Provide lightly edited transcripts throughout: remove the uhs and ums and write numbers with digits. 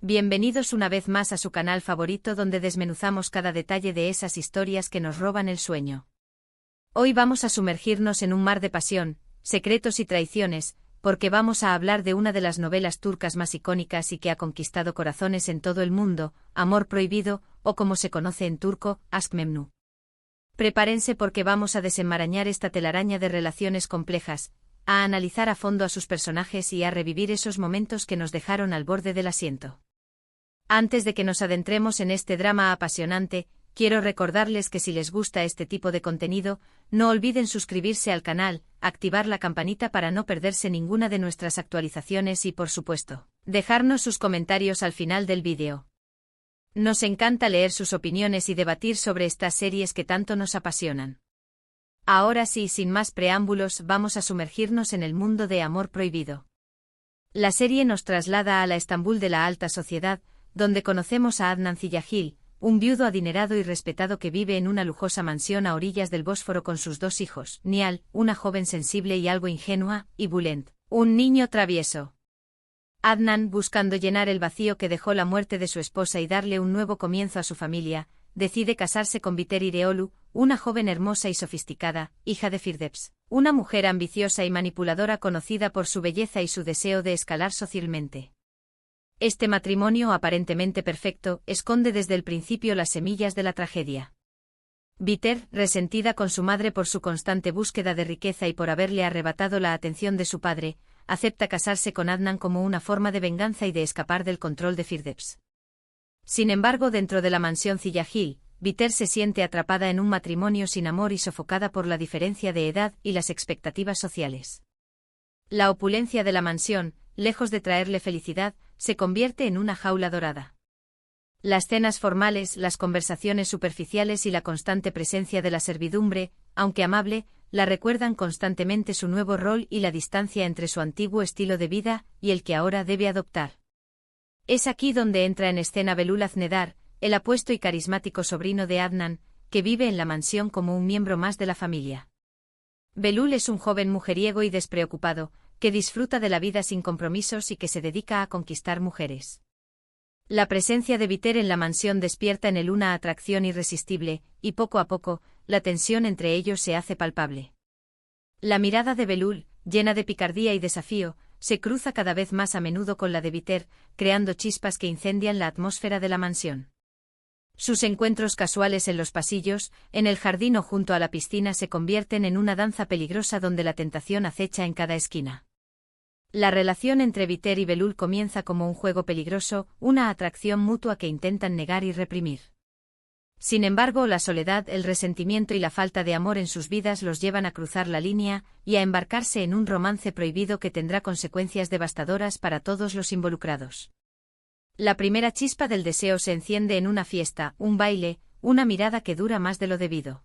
Bienvenidos una vez más a su canal favorito donde desmenuzamos cada detalle de esas historias que nos roban el sueño. Hoy vamos a sumergirnos en un mar de pasión, secretos y traiciones, porque vamos a hablar de una de las novelas turcas más icónicas y que ha conquistado corazones en todo el mundo, Amor Prohibido, o como se conoce en turco, Aşk Memnu. Prepárense porque vamos a desenmarañar esta telaraña de relaciones complejas, a analizar a fondo a sus personajes y a revivir esos momentos que nos dejaron al borde del asiento. Antes de que nos adentremos en este drama apasionante, quiero recordarles que si les gusta este tipo de contenido, no olviden suscribirse al canal, activar la campanita para no perderse ninguna de nuestras actualizaciones y, por supuesto, dejarnos sus comentarios al final del vídeo. Nos encanta leer sus opiniones y debatir sobre estas series que tanto nos apasionan. Ahora sí, sin más preámbulos, vamos a sumergirnos en el mundo de Amor Prohibido. La serie nos traslada a la Estambul de la alta sociedad, donde conocemos a Adnan Ziyagil, un viudo adinerado y respetado que vive en una lujosa mansión a orillas del Bósforo con sus dos hijos, Nihal, una joven sensible y algo ingenua, y Bülent, un niño travieso. Adnan, buscando llenar el vacío que dejó la muerte de su esposa y darle un nuevo comienzo a su familia, decide casarse con Biter Ireolu, una joven hermosa y sofisticada, hija de Firdevs, una mujer ambiciosa y manipuladora conocida por su belleza y su deseo de escalar socialmente. Este matrimonio aparentemente perfecto esconde desde el principio las semillas de la tragedia. Biter, resentida con su madre por su constante búsqueda de riqueza y por haberle arrebatado la atención de su padre, acepta casarse con Adnan como una forma de venganza y de escapar del control de Firdevs. Sin embargo, dentro de la mansión Ziyagil, Biter se siente atrapada en un matrimonio sin amor y sofocada por la diferencia de edad y las expectativas sociales. La opulencia de la mansión, lejos de traerle felicidad, se convierte en una jaula dorada. Las cenas formales, las conversaciones superficiales y la constante presencia de la servidumbre, aunque amable, la recuerdan constantemente su nuevo rol y la distancia entre su antiguo estilo de vida y el que ahora debe adoptar. Es aquí donde entra en escena Belul Aznedar, el apuesto y carismático sobrino de Adnan, que vive en la mansión como un miembro más de la familia. Belul es un joven mujeriego y despreocupado, que disfruta de la vida sin compromisos y que se dedica a conquistar mujeres. La presencia de Biter en la mansión despierta en él una atracción irresistible, y poco a poco, la tensión entre ellos se hace palpable. La mirada de Belul, llena de picardía y desafío, se cruza cada vez más a menudo con la de Biter, creando chispas que incendian la atmósfera de la mansión. Sus encuentros casuales en los pasillos, en el jardín o junto a la piscina se convierten en una danza peligrosa donde la tentación acecha en cada esquina. La relación entre Biter y Belul comienza como un juego peligroso, una atracción mutua que intentan negar y reprimir. Sin embargo, la soledad, el resentimiento y la falta de amor en sus vidas los llevan a cruzar la línea y a embarcarse en un romance prohibido que tendrá consecuencias devastadoras para todos los involucrados. La primera chispa del deseo se enciende en una fiesta, un baile, una mirada que dura más de lo debido.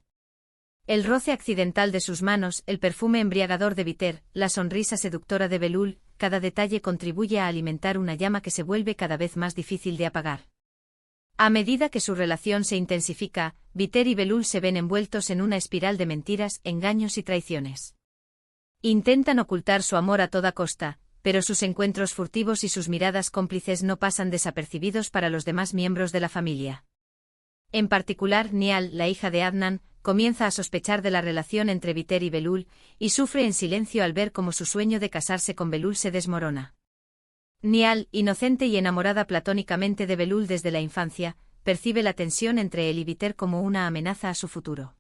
El roce accidental de sus manos, el perfume embriagador de Biter, la sonrisa seductora de Belul, cada detalle contribuye a alimentar una llama que se vuelve cada vez más difícil de apagar. A medida que su relación se intensifica, Biter y Belul se ven envueltos en una espiral de mentiras, engaños y traiciones. Intentan ocultar su amor a toda costa, pero sus encuentros furtivos y sus miradas cómplices no pasan desapercibidos para los demás miembros de la familia. En particular, Nihal, la hija de Adnan, comienza a sospechar de la relación entre Biter y Belul, y sufre en silencio al ver cómo su sueño de casarse con Belul se desmorona. Nihal, inocente y enamorada platónicamente de Belul desde la infancia, percibe la tensión entre él y Biter como una amenaza a su futuro.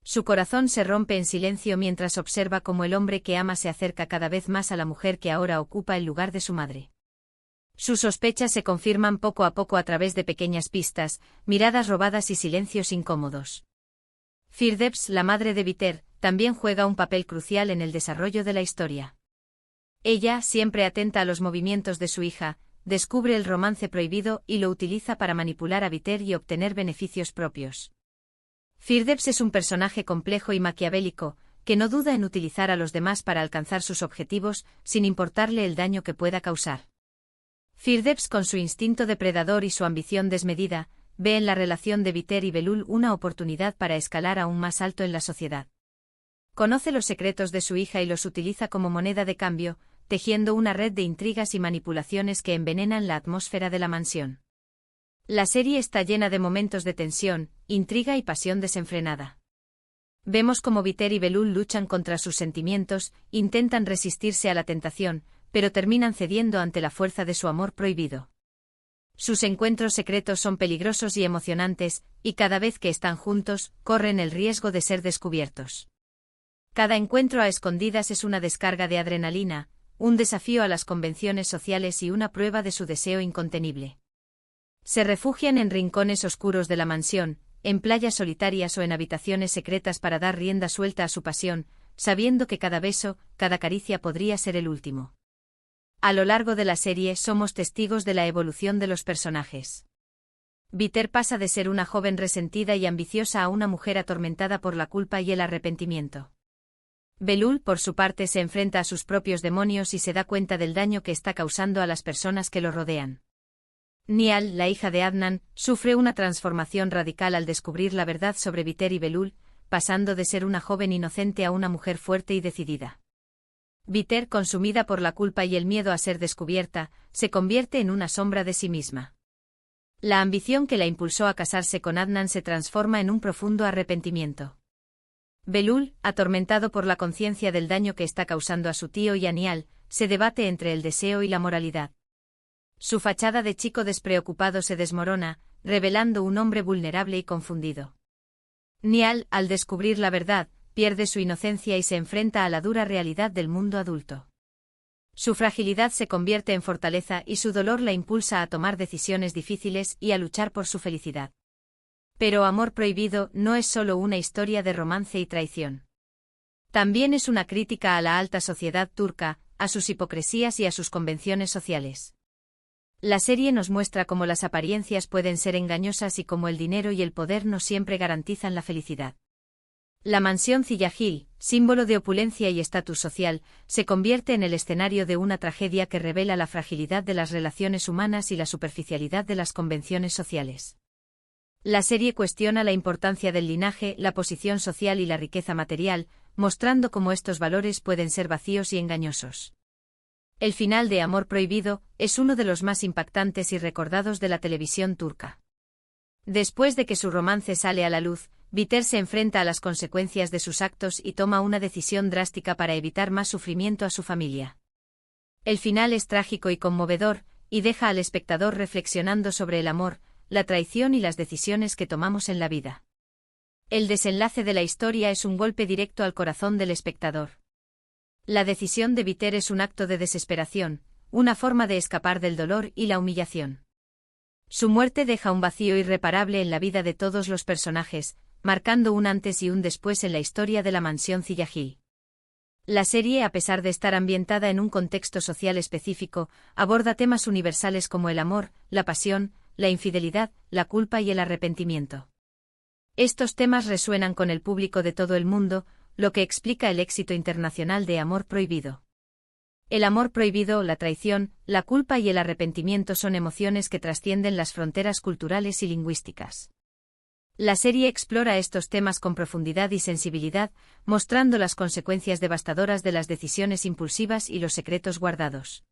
Su corazón se rompe en silencio mientras observa cómo el hombre que ama se acerca cada vez más a la mujer que ahora ocupa el lugar de su madre. Sus sospechas se confirman poco a poco a través de pequeñas pistas, miradas robadas y silencios incómodos. Firdevs, la madre de Biter, también juega un papel crucial en el desarrollo de la historia. Ella, siempre atenta a los movimientos de su hija, descubre el romance prohibido y lo utiliza para manipular a Biter y obtener beneficios propios. Firdevs es un personaje complejo y maquiavélico, que no duda en utilizar a los demás para alcanzar sus objetivos, sin importarle el daño que pueda causar. Firdevs, con su instinto depredador y su ambición desmedida, ve en la relación de Biter y Belul una oportunidad para escalar aún más alto en la sociedad. Conoce los secretos de su hija y los utiliza como moneda de cambio, tejiendo una red de intrigas y manipulaciones que envenenan la atmósfera de la mansión. La serie está llena de momentos de tensión, intriga y pasión desenfrenada. Vemos cómo Biter y Belul luchan contra sus sentimientos, intentan resistirse a la tentación, pero terminan cediendo ante la fuerza de su amor prohibido. Sus encuentros secretos son peligrosos y emocionantes, y cada vez que están juntos, corren el riesgo de ser descubiertos. Cada encuentro a escondidas es una descarga de adrenalina, un desafío a las convenciones sociales y una prueba de su deseo incontenible. Se refugian en rincones oscuros de la mansión, en playas solitarias o en habitaciones secretas para dar rienda suelta a su pasión, sabiendo que cada beso, cada caricia podría ser el último. A lo largo de la serie somos testigos de la evolución de los personajes. Biter pasa de ser una joven resentida y ambiciosa a una mujer atormentada por la culpa y el arrepentimiento. Belul, por su parte, se enfrenta a sus propios demonios y se da cuenta del daño que está causando a las personas que lo rodean. Nial, la hija de Adnan, sufre una transformación radical al descubrir la verdad sobre Biter y Belul, pasando de ser una joven inocente a una mujer fuerte y decidida. Biter, consumida por la culpa y el miedo a ser descubierta, se convierte en una sombra de sí misma. La ambición que la impulsó a casarse con Adnan se transforma en un profundo arrepentimiento. Belul, atormentado por la conciencia del daño que está causando a su tío y a Nial, se debate entre el deseo y la moralidad. Su fachada de chico despreocupado se desmorona, revelando un hombre vulnerable y confundido. Nial, al descubrir la verdad, pierde su inocencia y se enfrenta a la dura realidad del mundo adulto. Su fragilidad se convierte en fortaleza y su dolor la impulsa a tomar decisiones difíciles y a luchar por su felicidad. Pero Amor Prohibido no es solo una historia de romance y traición. También es una crítica a la alta sociedad turca, a sus hipocresías y a sus convenciones sociales. La serie nos muestra cómo las apariencias pueden ser engañosas y cómo el dinero y el poder no siempre garantizan la felicidad. La mansión Ziyagil, símbolo de opulencia y estatus social, se convierte en el escenario de una tragedia que revela la fragilidad de las relaciones humanas y la superficialidad de las convenciones sociales. La serie cuestiona la importancia del linaje, la posición social y la riqueza material, mostrando cómo estos valores pueden ser vacíos y engañosos. El final de Amor Prohibido es uno de los más impactantes y recordados de la televisión turca. Después de que su romance sale a la luz, Biter se enfrenta a las consecuencias de sus actos y toma una decisión drástica para evitar más sufrimiento a su familia. El final es trágico y conmovedor, y deja al espectador reflexionando sobre el amor, la traición y las decisiones que tomamos en la vida. El desenlace de la historia es un golpe directo al corazón del espectador. La decisión de Biter es un acto de desesperación, una forma de escapar del dolor y la humillación. Su muerte deja un vacío irreparable en la vida de todos los personajes, marcando un antes y un después en la historia de la mansión Ziyagil. La serie, a pesar de estar ambientada en un contexto social específico, aborda temas universales como el amor, la pasión, la infidelidad, la culpa y el arrepentimiento. Estos temas resuenan con el público de todo el mundo, lo que explica el éxito internacional de Amor Prohibido. El amor prohibido, la traición, la culpa y el arrepentimiento son emociones que trascienden las fronteras culturales y lingüísticas. La serie explora estos temas con profundidad y sensibilidad, mostrando las consecuencias devastadoras de las decisiones impulsivas y los secretos guardados.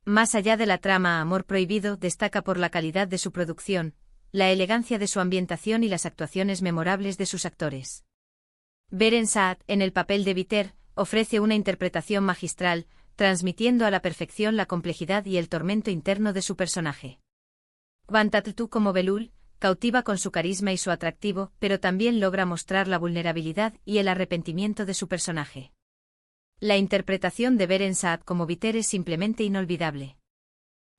Más allá de la trama, Amor Prohibido destaca por la calidad de su producción, la elegancia de su ambientación y las actuaciones memorables de sus actores. Beren Saat, en el papel de Biter, ofrece una interpretación magistral, transmitiendo a la perfección la complejidad y el tormento interno de su personaje. Van Tattu como Belul, cautiva con su carisma y su atractivo, pero también logra mostrar la vulnerabilidad y el arrepentimiento de su personaje. La interpretación de Beren Saat como Biter es simplemente inolvidable.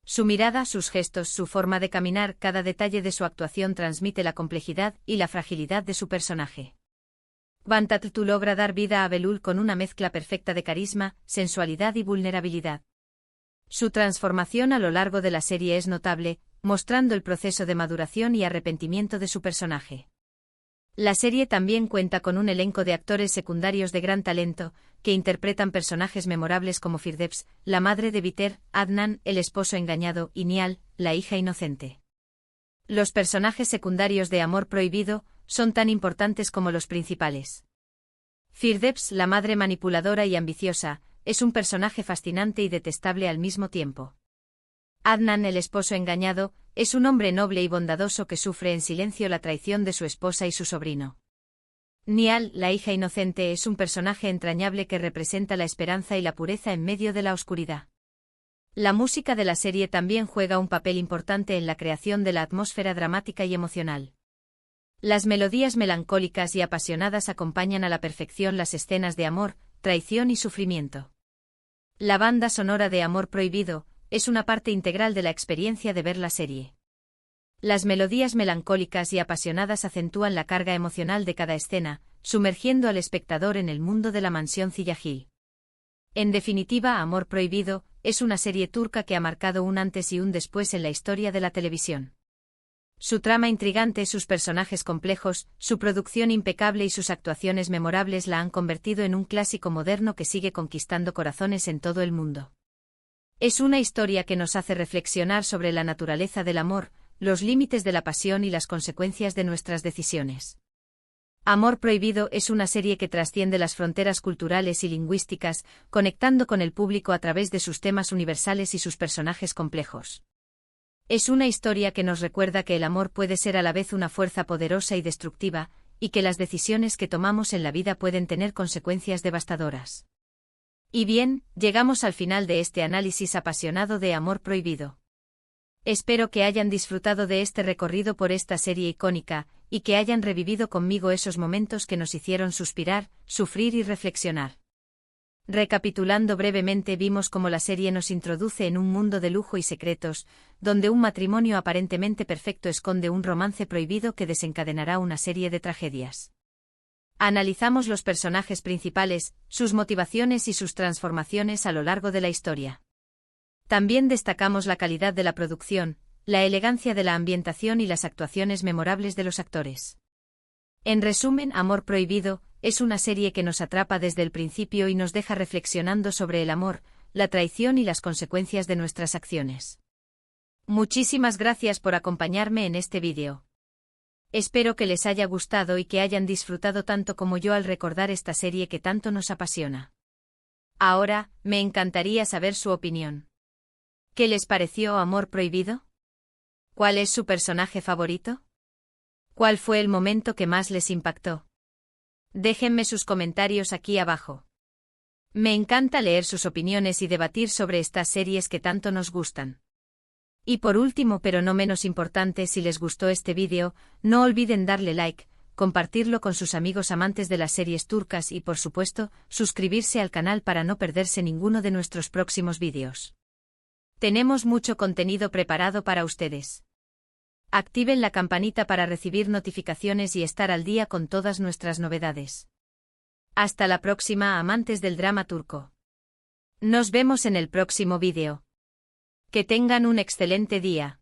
Su mirada, sus gestos, su forma de caminar, cada detalle de su actuación transmite la complejidad y la fragilidad de su personaje. Van Tattu logra dar vida a Belul con una mezcla perfecta de carisma, sensualidad y vulnerabilidad. Su transformación a lo largo de la serie es notable, mostrando el proceso de maduración y arrepentimiento de su personaje. La serie también cuenta con un elenco de actores secundarios de gran talento, que interpretan personajes memorables como Firdevs, la madre de Biter, Adnan, el esposo engañado, y Nial, la hija inocente. Los personajes secundarios de Amor Prohibido son tan importantes como los principales. Firdevs, la madre manipuladora y ambiciosa, es un personaje fascinante y detestable al mismo tiempo. Adnan, el esposo engañado, es un hombre noble y bondadoso que sufre en silencio la traición de su esposa y su sobrino. Nial, la hija inocente, es un personaje entrañable que representa la esperanza y la pureza en medio de la oscuridad. La música de la serie también juega un papel importante en la creación de la atmósfera dramática y emocional. Las melodías melancólicas y apasionadas acompañan a la perfección las escenas de amor, traición y sufrimiento. La banda sonora de Amor Prohibido es una parte integral de la experiencia de ver la serie. Las melodías melancólicas y apasionadas acentúan la carga emocional de cada escena, sumergiendo al espectador en el mundo de la mansión Ziyagil. En definitiva, Amor Prohibido es una serie turca que ha marcado un antes y un después en la historia de la televisión. Su trama intrigante, sus personajes complejos, su producción impecable y sus actuaciones memorables la han convertido en un clásico moderno que sigue conquistando corazones en todo el mundo. Es una historia que nos hace reflexionar sobre la naturaleza del amor, los límites de la pasión y las consecuencias de nuestras decisiones. Amor Prohibido es una serie que trasciende las fronteras culturales y lingüísticas, conectando con el público a través de sus temas universales y sus personajes complejos. Es una historia que nos recuerda que el amor puede ser a la vez una fuerza poderosa y destructiva, y que las decisiones que tomamos en la vida pueden tener consecuencias devastadoras. Y bien, llegamos al final de este análisis apasionado de Amor Prohibido. Espero que hayan disfrutado de este recorrido por esta serie icónica, y que hayan revivido conmigo esos momentos que nos hicieron suspirar, sufrir y reflexionar. Recapitulando brevemente, vimos cómo la serie nos introduce en un mundo de lujo y secretos, donde un matrimonio aparentemente perfecto esconde un romance prohibido que desencadenará una serie de tragedias. Analizamos los personajes principales, sus motivaciones y sus transformaciones a lo largo de la historia. También destacamos la calidad de la producción, la elegancia de la ambientación y las actuaciones memorables de los actores. En resumen, Amor Prohibido es una serie que nos atrapa desde el principio y nos deja reflexionando sobre el amor, la traición y las consecuencias de nuestras acciones. Muchísimas gracias por acompañarme en este vídeo. Espero que les haya gustado y que hayan disfrutado tanto como yo al recordar esta serie que tanto nos apasiona. Ahora, me encantaría saber su opinión. ¿Qué les pareció Amor Prohibido? ¿Cuál es su personaje favorito? ¿Cuál fue el momento que más les impactó? Déjenme sus comentarios aquí abajo. Me encanta leer sus opiniones y debatir sobre estas series que tanto nos gustan. Y por último, pero no menos importante, si les gustó este vídeo, no olviden darle like, compartirlo con sus amigos amantes de las series turcas y, por supuesto, suscribirse al canal para no perderse ninguno de nuestros próximos vídeos. Tenemos mucho contenido preparado para ustedes. Activen la campanita para recibir notificaciones y estar al día con todas nuestras novedades. Hasta la próxima, amantes del drama turco. Nos vemos en el próximo vídeo. Que tengan un excelente día.